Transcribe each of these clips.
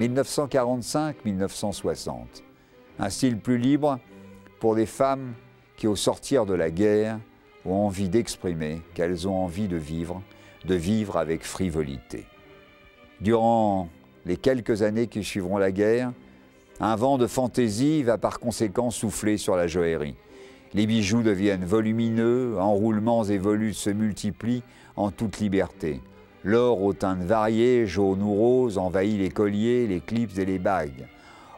1945-1960. Un style plus libre pour des femmes qui, au sortir de la guerre, ont envie d'exprimer qu'elles ont envie de vivre avec frivolité. Durant les quelques années qui suivront la guerre, un vent de fantaisie va par conséquent souffler sur la joaillerie. Les bijoux deviennent volumineux, enroulements et volutes se multiplient en toute liberté. L'or aux teintes variées, jaune ou rose, envahit les colliers, les clips et les bagues.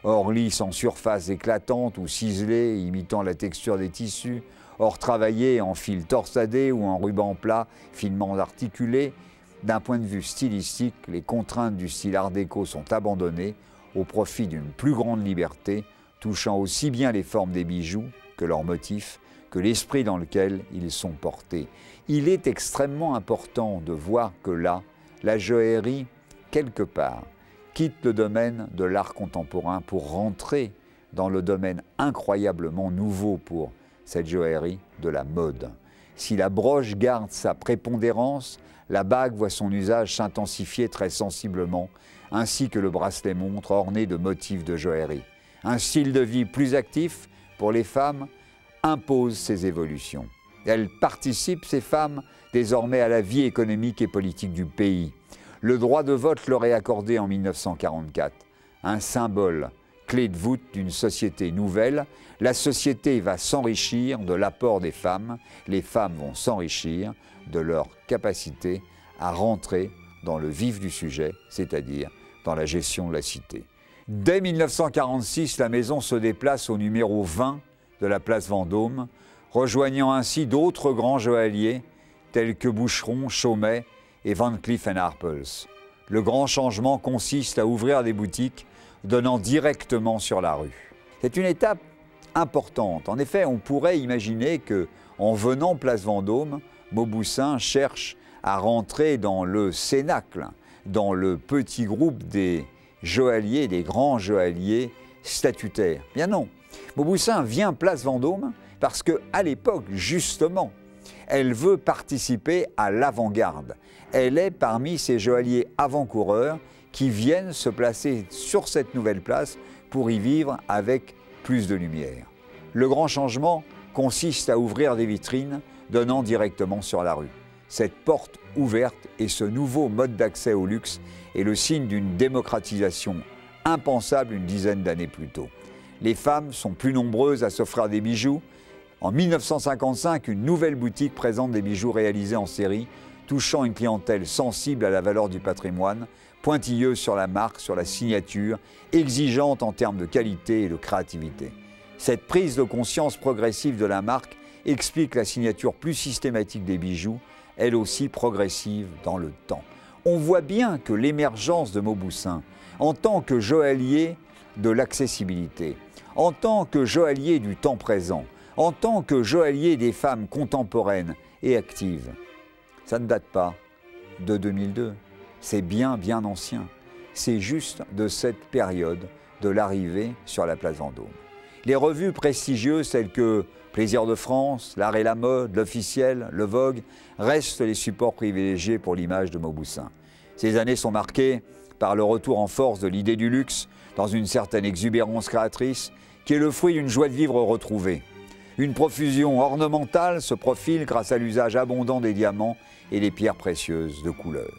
Or lisse en surface éclatante ou ciselée, imitant la texture des tissus, or travaillé en fil torsadé ou en ruban plat, finement articulé. D'un point de vue stylistique, les contraintes du style art déco sont abandonnées au profit d'une plus grande liberté, touchant aussi bien les formes des bijoux que leurs motifs, que l'esprit dans lequel ils sont portés. Il est extrêmement important de voir que là, la joaillerie, quelque part, quitte le domaine de l'art contemporain pour rentrer dans le domaine incroyablement nouveau pour cette joaillerie de la mode. Si la broche garde sa prépondérance, la bague voit son usage s'intensifier très sensiblement, ainsi que le bracelet-montre orné de motifs de joaillerie. Un style de vie plus actif pour les femmes impose ces évolutions. Elles participent, ces femmes, désormais à la vie économique et politique du pays. Le droit de vote leur est accordé en 1944, un symbole, clé de voûte d'une société nouvelle. La société va s'enrichir de l'apport des femmes, les femmes vont s'enrichir de leur capacité à rentrer dans le vif du sujet, c'est-à-dire dans la gestion de la cité. Dès 1946, la maison se déplace au numéro 20 de la place Vendôme, rejoignant ainsi d'autres grands joailliers tels que Boucheron, Chaumet et Van Cleef & Arpels. Le grand changement consiste à ouvrir des boutiques donnant directement sur la rue. C'est une étape importante. En effet, on pourrait imaginer que, en venant place Vendôme, Mauboussin cherche à rentrer dans le cénacle, dans le petit groupe des joailliers, des grands joailliers statutaires. Bien non. Mauboussin vient place Vendôme parce qu'à l'époque, justement, elle veut participer à l'avant-garde. Elle est parmi ces joailliers avant-coureurs qui viennent se placer sur cette nouvelle place pour y vivre avec plus de lumière. Le grand changement consiste à ouvrir des vitrines donnant directement sur la rue. Cette porte ouverte et ce nouveau mode d'accès au luxe est le signe d'une démocratisation impensable une dizaine d'années plus tôt. Les femmes sont plus nombreuses à s'offrir des bijoux. En 1955, une nouvelle boutique présente des bijoux réalisés en série, touchant une clientèle sensible à la valeur du patrimoine, pointilleuse sur la marque, sur la signature, exigeante en termes de qualité et de créativité. Cette prise de conscience progressive de la marque explique la signature plus systématique des bijoux, elle aussi progressive dans le temps. On voit bien que l'émergence de Mauboussin, en tant que joaillier de l'accessibilité, en tant que joaillier du temps présent, en tant que joaillier des femmes contemporaines et actives, ça ne date pas de 2002, c'est bien ancien. C'est juste de cette période de l'arrivée sur la place Vendôme. Les revues prestigieuses telles que Plaisir de France, L'Art et la Mode, L'Officiel, Le Vogue restent les supports privilégiés pour l'image de Mauboussin. Ces années sont marquées par le retour en force de l'idée du luxe, dans une certaine exubérance créatrice, qui est le fruit d'une joie de vivre retrouvée. Une profusion ornementale se profile grâce à l'usage abondant des diamants et des pierres précieuses de couleur.